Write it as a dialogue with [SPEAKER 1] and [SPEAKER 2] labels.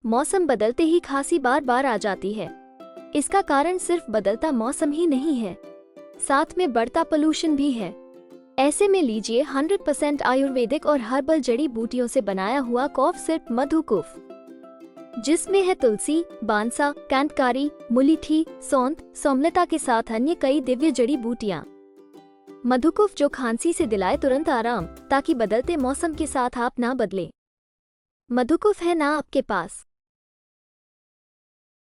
[SPEAKER 1] मौसम बदलते ही खांसी बार बार आ जाती है। इसका कारण सिर्फ बदलता मौसम ही नहीं है, साथ में बढ़ता पोल्यूशन भी है। ऐसे में लीजिए 100% आयुर्वेदिक और हर्बल जड़ी बूटियों से बनाया हुआ कॉफ सिरप मधुकुफ, जिसमें है तुलसी, बांसा, कैंतकारी, मुलीठी, सौंठ, सोमलता के साथ अन्य कई दिव्य जड़ी बूटियां। मधुकुफ जो खांसी से दिलाए तुरंत आराम, ताकि बदलते मौसम के साथ आप ना बदले। मधुकुफ है ना आपके पास,